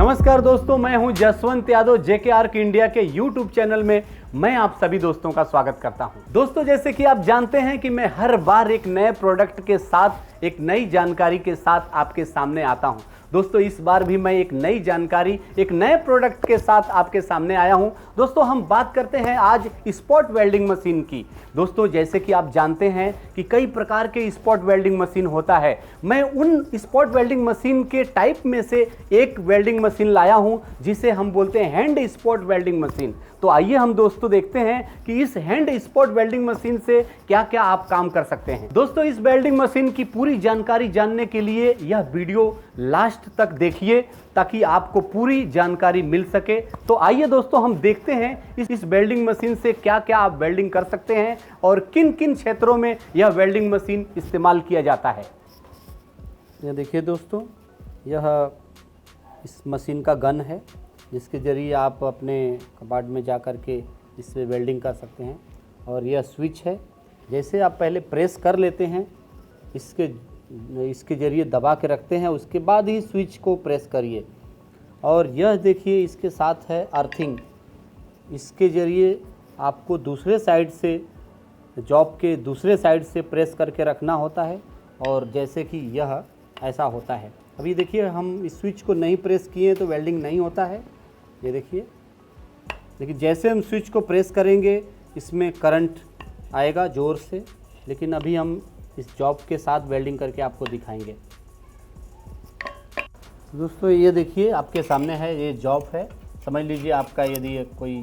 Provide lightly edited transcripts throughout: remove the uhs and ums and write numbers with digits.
नमस्कार दोस्तों, मैं हूं जसवंत यादव। जेके आर्क इंडिया के यूट्यूब चैनल में मैं आप सभी दोस्तों का स्वागत करता हूं। दोस्तों, जैसे कि आप जानते हैं कि मैं हर बार एक नए प्रोडक्ट के साथ, एक नई जानकारी के साथ आपके सामने आता हूं। दोस्तों, इस बार भी मैं एक नई जानकारी, एक नए प्रोडक्ट के साथ आपके सामने आया हूं। दोस्तों, हम बात करते हैं आज स्पॉट वेल्डिंग मशीन की। दोस्तों, जैसे कि आप जानते हैं कि कई प्रकार के स्पॉट वेल्डिंग मशीन होता है। मैं उन स्पॉट वेल्डिंग मशीन के टाइप में से एक वेल्डिंग मशीन लाया हूं जिसे हम बोलते हैं हैंड स्पॉट वेल्डिंग मशीन। तो आइए हम दोस्तों देखते हैं कि इस हैंड स्पॉट वेल्डिंग मशीन से क्या क्या आप काम कर सकते हैं। दोस्तों, इस वेल्डिंग मशीन की पूरी जानकारी जानने के लिए यह वीडियो लास्ट तक देखिए ताकि आपको पूरी जानकारी मिल सके। तो आइए दोस्तों, हम देखते हैं इस वेल्डिंग मशीन से क्या क्या आप वेल्डिंग कर सकते हैं और किन किन क्षेत्रों में यह वेल्डिंग मशीन इस्तेमाल किया जाता है। यह देखिए दोस्तों, यह इस मशीन का गन है जिसके ज़रिए आप अपने कबाड़ में जा कर के इससे वेल्डिंग कर सकते हैं। और यह स्विच है, जैसे आप पहले प्रेस कर लेते हैं, इसके ज़रिए दबा के रखते हैं, उसके बाद ही स्विच को प्रेस करिए। और यह देखिए, इसके साथ है अर्थिंग। इसके ज़रिए आपको दूसरे साइड से, जॉब के दूसरे साइड से प्रेस करके रखना होता है। और जैसे कि यह ऐसा होता है। अभी देखिए, हम इस स्विच को नहीं प्रेस किए तो वेल्डिंग नहीं होता है। ये देखिए, लेकिन जैसे हम स्विच को प्रेस करेंगे इसमें करंट आएगा ज़ोर से। लेकिन अभी हम इस जॉब के साथ वेल्डिंग करके आपको दिखाएंगे। दोस्तों, ये देखिए आपके सामने है, ये जॉब है। समझ लीजिए आपका यदि कोई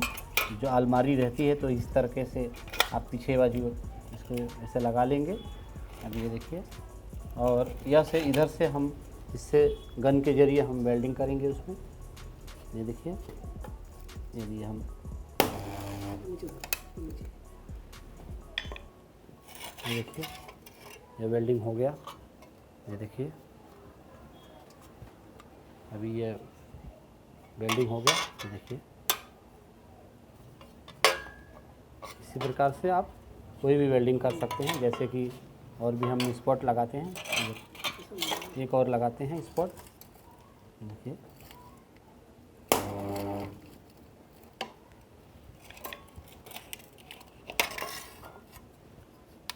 जो अलमारी रहती है तो इस तरीके से आप पीछे बाजू इसको ऐसे लगा लेंगे। अभी ये देखिए, और यह से इधर से हम इससे गन के ज़रिए हम वेल्डिंग करेंगे उसमें। ये देखिए, यदि हम ये देखिए, ये वेल्डिंग हो गया। ये देखिए, अभी ये वेल्डिंग हो गया। ये देखिए, इसी प्रकार से आप कोई भी वेल्डिंग कर सकते हैं। जैसे कि और भी हम स्पॉट लगाते हैं, एक और लगाते हैं स्पॉट। देखिए,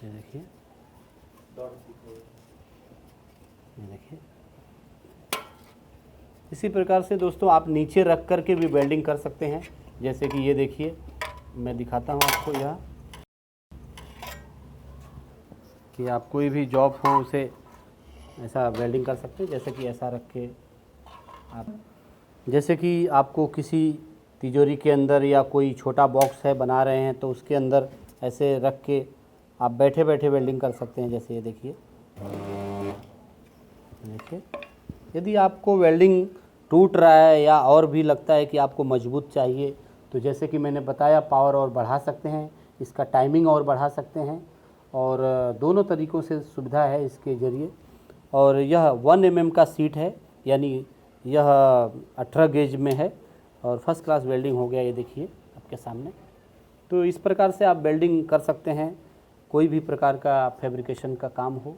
ये देखिए, ये देखिए। इसी प्रकार से दोस्तों आप नीचे रख कर के भी वेल्डिंग कर सकते हैं। जैसे कि ये देखिए, मैं दिखाता हूँ आपको यह, कि आप कोई भी जॉब हो उसे ऐसा वेल्डिंग कर सकते हैं। जैसे कि ऐसा रख के आप, जैसे कि आपको किसी तिजोरी के अंदर या कोई छोटा बॉक्स है बना रहे हैं तो उसके अंदर ऐसे रख के आप बैठे बैठे वेल्डिंग कर सकते हैं। जैसे ये देखिए, यदि आपको वेल्डिंग टूट रहा है या और भी लगता है कि आपको मजबूत चाहिए तो जैसे कि मैंने बताया, पावर और बढ़ा सकते हैं, इसका टाइमिंग और बढ़ा सकते हैं। और दोनों तरीक़ों से सुविधा है इसके ज़रिए। और यह 1 mm का सीट है, यानी यह 18 गेज में है और फर्स्ट क्लास वेल्डिंग हो गया। ये देखिए आपके सामने। तो इस प्रकार से आप वेल्डिंग कर सकते हैं, कोई भी प्रकार का फैब्रिकेशन का काम हो।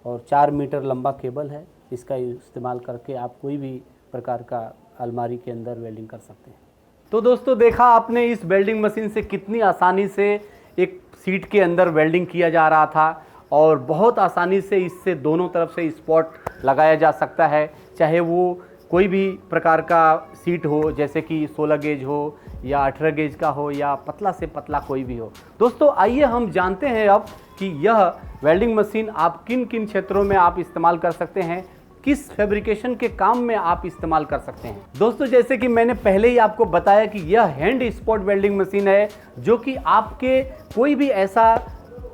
और 4 मीटर लंबा केबल है, इसका इस्तेमाल करके आप कोई भी प्रकार का अलमारी के अंदर वेल्डिंग कर सकते हैं। तो दोस्तों, देखा आपने इस वेल्डिंग मशीन से कितनी आसानी से एक सीट के अंदर वेल्डिंग किया जा रहा था और बहुत आसानी से इससे दोनों तरफ से स्पॉट लगाया जा सकता है। चाहे वो कोई भी प्रकार का सीट हो, जैसे कि 16 गेज हो या 18 गेज का हो या पतला से पतला कोई भी हो। दोस्तों, आइए हम जानते हैं अब कि यह वेल्डिंग मशीन आप किन किन क्षेत्रों में आप इस्तेमाल कर सकते हैं, किस फैब्रिकेशन के काम में आप इस्तेमाल कर सकते हैं। दोस्तों, जैसे कि मैंने पहले ही आपको बताया कि यह हैंड स्पॉट वेल्डिंग मशीन है जो कि आपके कोई भी ऐसा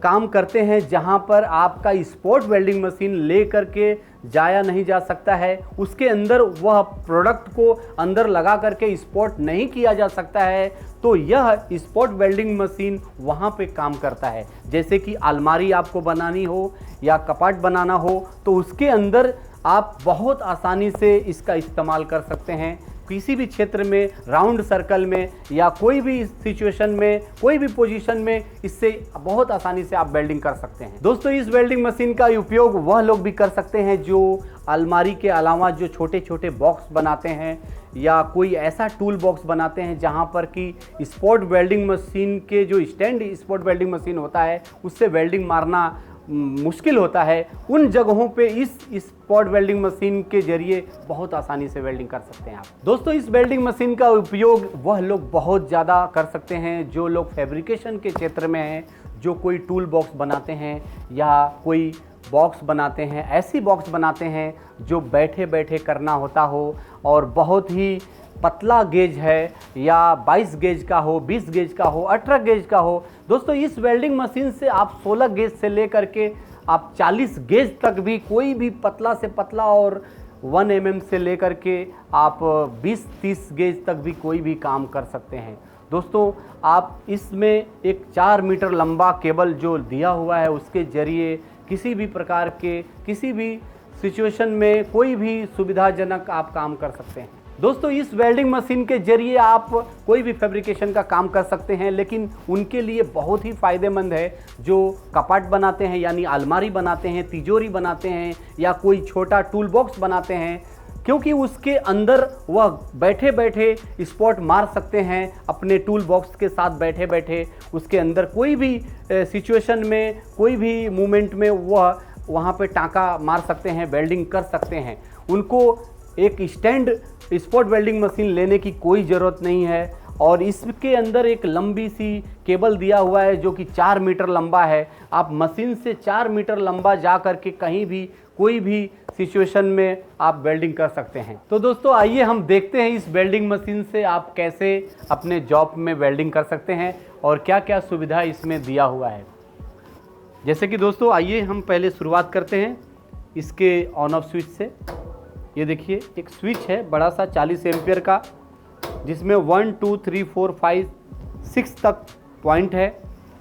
काम करते हैं जहां पर आपका स्पॉट वेल्डिंग मशीन ले करके जाया नहीं जा सकता है, उसके अंदर वह प्रोडक्ट को अंदर लगा करके स्पॉट नहीं किया जा सकता है, तो यह स्पॉट वेल्डिंग मशीन वहाँ पे काम करता है। जैसे कि अलमारी आपको बनानी हो या कपाट बनाना हो तो उसके अंदर आप बहुत आसानी से इसका इस्तेमाल कर सकते हैं किसी भी क्षेत्र में, राउंड सर्कल में या कोई भी सिचुएशन में, कोई भी पोजीशन में इससे बहुत आसानी से आप वेल्डिंग कर सकते हैं। दोस्तों, इस वेल्डिंग मशीन का उपयोग वह लोग भी कर सकते हैं जो अलमारी के अलावा जो छोटे छोटे बॉक्स बनाते हैं या कोई ऐसा टूल बॉक्स बनाते हैं जहां पर कि स्पॉट वेल्डिंग मशीन के जो स्टैंड स्पॉट वेल्डिंग मशीन होता है उससे वेल्डिंग मारना मुश्किल होता है। उन जगहों पे इस स्पॉट वेल्डिंग मशीन के जरिए बहुत आसानी से वेल्डिंग कर सकते हैं आप। दोस्तों, इस वेल्डिंग मशीन का उपयोग वह लोग बहुत ज़्यादा कर सकते हैं जो लोग फैब्रिकेशन के क्षेत्र में हैं, जो कोई टूल बॉक्स बनाते हैं या कोई बॉक्स बनाते हैं, ऐसी बॉक्स बनाते हैं जो बैठे बैठे करना होता हो और बहुत ही पतला गेज है या 22 गेज का हो, 20 गेज का हो, 18 गेज का हो। दोस्तों, इस वेल्डिंग मशीन से आप 16 गेज से लेकर के आप 40 गेज तक भी कोई भी पतला से पतला और 1 mm से लेकर के आप 20-30 गेज तक भी कोई भी काम कर सकते हैं। दोस्तों, आप इसमें एक 4 मीटर लंबा केबल जो दिया हुआ है उसके जरिए किसी भी प्रकार के किसी भी सिचुएशन में कोई भी सुविधाजनक आप काम कर सकते हैं। दोस्तों, इस वेल्डिंग मशीन के जरिए आप कोई भी फैब्रिकेशन का काम कर सकते हैं, लेकिन उनके लिए बहुत ही फ़ायदेमंद है जो कपाट बनाते हैं यानी अलमारी बनाते हैं, तिजोरी बनाते हैं या कोई छोटा टूल बॉक्स बनाते हैं, क्योंकि उसके अंदर वह बैठे बैठे स्पॉट मार सकते हैं अपने टूल बॉक्स के साथ बैठे बैठे। उसके अंदर कोई भी सिचुएशन में, कोई भी मूवमेंट में वह वहाँ पे टाँका मार सकते हैं, वेल्डिंग कर सकते हैं। उनको एक स्टैंड स्पॉट वेल्डिंग मशीन लेने की कोई ज़रूरत नहीं है और इसके अंदर एक लंबी सी केबल दिया हुआ है जो कि 4 मीटर लंबा है। आप मशीन से 4 मीटर लंबा जा कर के कहीं भी कोई भी सिचुएशन में आप वेल्डिंग कर सकते हैं। तो दोस्तों, आइए हम देखते हैं इस वेल्डिंग मशीन से आप कैसे अपने जॉब में वेल्डिंग कर सकते हैं और क्या क्या सुविधा इसमें दिया हुआ है। जैसे कि दोस्तों, आइए हम पहले शुरुआत करते हैं इसके ऑन ऑफ स्विच से। ये देखिए, एक स्विच है बड़ा सा 40 एम्पियर का, जिसमें 1 2 3 4 5 6 तक पॉइंट है।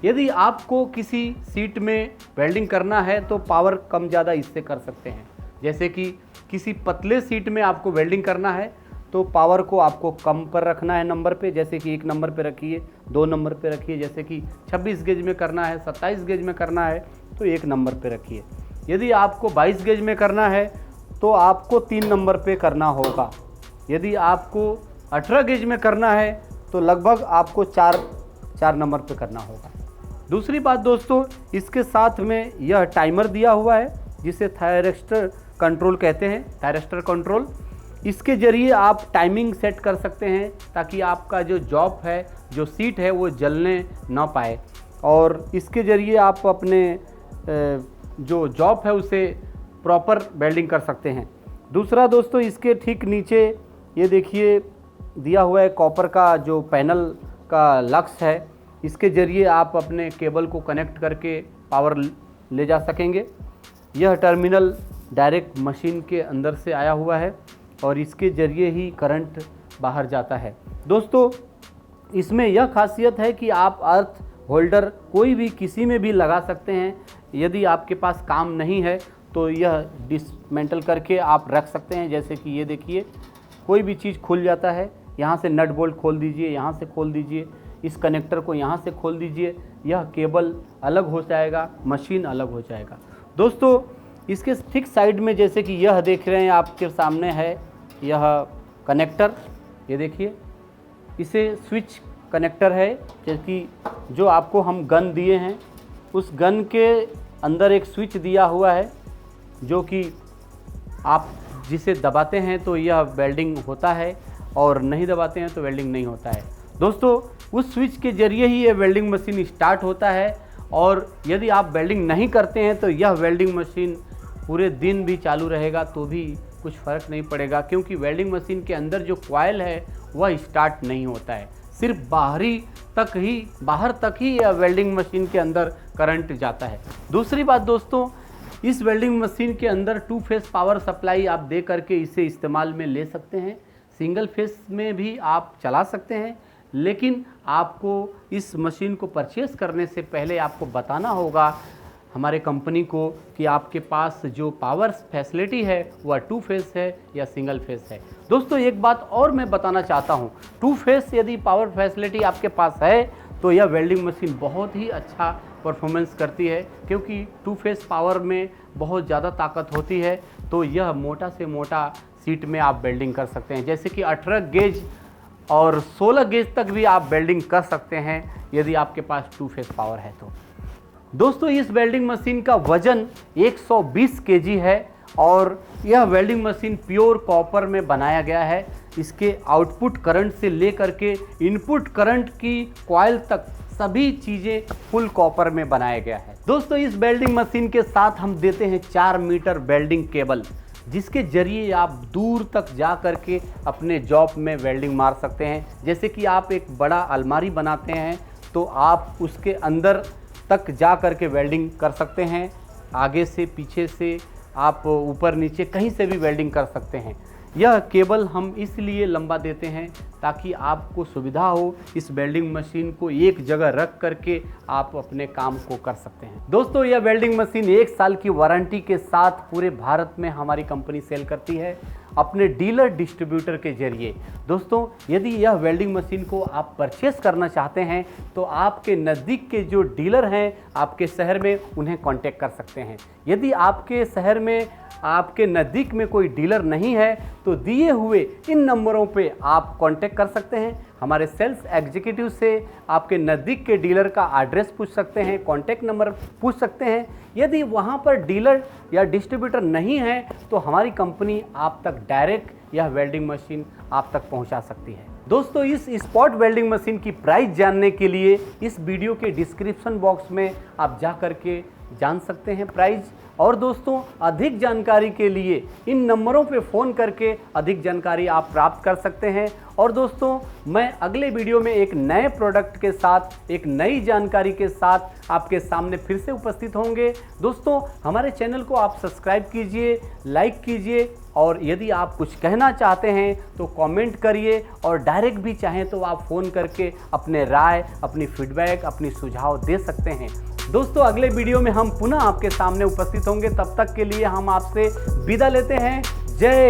यदि आपको किसी सीट में वेल्डिंग करना है तो पावर कम ज़्यादा इससे कर सकते हैं। जैसे कि किसी पतले सीट में आपको वेल्डिंग करना है तो पावर को आपको कम पर रखना है नंबर पे, जैसे कि 1 नंबर पे रखिए, 2 नंबर पे रखिए। जैसे कि 26 गेज में करना है, 27 गेज में करना है तो 1 नंबर पे रखिए। यदि आपको 22 गेज में करना है तो आपको 3 नंबर पे करना होगा। यदि आपको 18 गेज में करना है तो लगभग आपको 4 नंबर पे करना होगा। दूसरी बात दोस्तों, इसके साथ में यह टाइमर दिया हुआ है जिसे थायरिस्टर कंट्रोल कहते हैं, थायरिस्टर कंट्रोल। इसके ज़रिए आप टाइमिंग सेट कर सकते हैं ताकि आपका जो जॉब है, जो सीट है, वो जलने ना पाए और इसके ज़रिए आप अपने जो जॉब है उसे प्रॉपर वेल्डिंग कर सकते हैं। दूसरा दोस्तों, इसके ठीक नीचे ये देखिए दिया हुआ है कॉपर का जो पैनल का लक्स है। इसके ज़रिए आप अपने केबल को कनेक्ट करके पावर ले जा सकेंगे। यह टर्मिनल डायरेक्ट मशीन के अंदर से आया हुआ है और इसके ज़रिए ही करंट बाहर जाता है। दोस्तों, इसमें यह खासियत है कि आप अर्थ होल्डर कोई भी किसी में भी लगा सकते हैं। यदि आपके पास काम नहीं है तो यह डिसमेंटल करके आप रख सकते हैं। जैसे कि ये देखिए, कोई भी चीज़ खुल जाता है, यहाँ से नट बोल्ट खोल दीजिए, यहाँ से खोल दीजिए, इस कनेक्टर को यहाँ से खोल दीजिए, यह केबल अलग हो जाएगा, मशीन अलग हो जाएगा। दोस्तों, इसके ठीक साइड में जैसे कि यह देख रहे हैं आपके सामने है यह कनेक्टर, ये देखिए, इसे स्विच कनेक्टर है। जैसे जो आपको हम गन दिए हैं उस गन के अंदर एक स्विच दिया हुआ है जो कि आप जिसे दबाते हैं तो यह वेल्डिंग होता है और नहीं दबाते हैं तो वेल्डिंग नहीं होता है। दोस्तों, उस स्विच के ज़रिए ही ये वेल्डिंग मशीन स्टार्ट होता है और यदि आप वेल्डिंग नहीं करते हैं तो यह वेल्डिंग मशीन पूरे दिन भी चालू रहेगा तो भी कुछ फ़र्क नहीं पड़ेगा, क्योंकि वेल्डिंग मशीन के अंदर जो कॉइल है वह स्टार्ट नहीं होता है। सिर्फ बाहर तक ही यह वेल्डिंग मशीन के अंदर करंट जाता है। दूसरी बात दोस्तों, इस वेल्डिंग मशीन के अंदर 2 फेस पावर सप्लाई आप दे करके इसे इस्तेमाल में ले सकते हैं। सिंगल फेस में भी आप चला सकते हैं, लेकिन आपको इस मशीन को परचेस करने से पहले आपको बताना होगा हमारे कंपनी को कि आपके पास जो पावर फैसिलिटी है वह 2 फेस है या सिंगल फेस है। दोस्तों एक बात और मैं बताना चाहता हूँ, 2 फेस यदि पावर फैसिलिटी आपके पास है तो यह वेल्डिंग मशीन बहुत ही अच्छा परफॉर्मेंस करती है, क्योंकि 2 फेस पावर में बहुत ज़्यादा ताकत होती है। तो यह मोटा से मोटा सीट में आप वेल्डिंग कर सकते हैं, जैसे कि 18 गेज और 16 गेज तक भी आप वेल्डिंग कर सकते हैं यदि आपके पास 2 फेस पावर है तो। दोस्तों इस वेल्डिंग मशीन का वजन 120 केजी है और यह वेल्डिंग मशीन प्योर कॉपर में बनाया गया है। इसके आउटपुट करंट से लेकर के इनपुट करंट की कॉइल तक सभी चीज़ें फुल कॉपर में बनाया गया है। दोस्तों इस वेल्डिंग मशीन के साथ हम देते हैं 4 मीटर वेल्डिंग केबल, जिसके जरिए आप दूर तक जा कर के अपने जॉब में वेल्डिंग मार सकते हैं। जैसे कि आप एक बड़ा अलमारी बनाते हैं तो आप उसके अंदर तक जा कर के वेल्डिंग कर सकते हैं, आगे से पीछे से आप ऊपर नीचे कहीं से भी वेल्डिंग कर सकते हैं। यह केबल हम इसलिए लंबा देते हैं ताकि आपको सुविधा हो इस वेल्डिंग मशीन को एक जगह रख करके आप अपने काम को कर सकते हैं। दोस्तों यह वेल्डिंग मशीन 1 साल की वारंटी के साथ पूरे भारत में हमारी कंपनी सेल करती है अपने डीलर डिस्ट्रीब्यूटर के जरिए। दोस्तों यदि यह वेल्डिंग मशीन को आप परचेस करना चाहते हैं तो आपके नज़दीक के जो डीलर हैं आपके शहर में उन्हें कांटेक्ट कर सकते हैं। यदि आपके शहर में आपके नज़दीक में कोई डीलर नहीं है तो दिए हुए इन नंबरों पे आप कांटेक्ट कर सकते हैं। हमारे सेल्स एग्जीक्यूटिव से आपके नज़दीक के डीलर का एड्रेस पूछ सकते हैं, कांटेक्ट नंबर पूछ सकते हैं। यदि वहाँ पर डीलर या डिस्ट्रीब्यूटर नहीं है तो हमारी कंपनी आप तक डायरेक्ट यह वेल्डिंग मशीन आप तक पहुँचा सकती है। दोस्तों इस स्पॉट वेल्डिंग मशीन की प्राइस जानने के लिए इस वीडियो के डिस्क्रिप्शन बॉक्स में आप जा कर के जान सकते हैं प्राइस। और दोस्तों अधिक जानकारी के लिए इन नंबरों पे फ़ोन करके अधिक जानकारी आप प्राप्त कर सकते हैं। और दोस्तों मैं अगले वीडियो में एक नए प्रोडक्ट के साथ एक नई जानकारी के साथ आपके सामने फिर से उपस्थित होंगे। दोस्तों हमारे चैनल को आप सब्सक्राइब कीजिए, लाइक कीजिए और यदि आप कुछ कहना चाहते हैं तो कमेंट करिए और डायरेक्ट भी चाहें तो आप फ़ोन करके अपने राय, अपनी फीडबैक, अपनी सुझाव दे सकते हैं। दोस्तों अगले वीडियो में हम पुनः आपके सामने उपस्थित होंगे, तब तक के लिए हम आपसे विदा लेते हैं। जय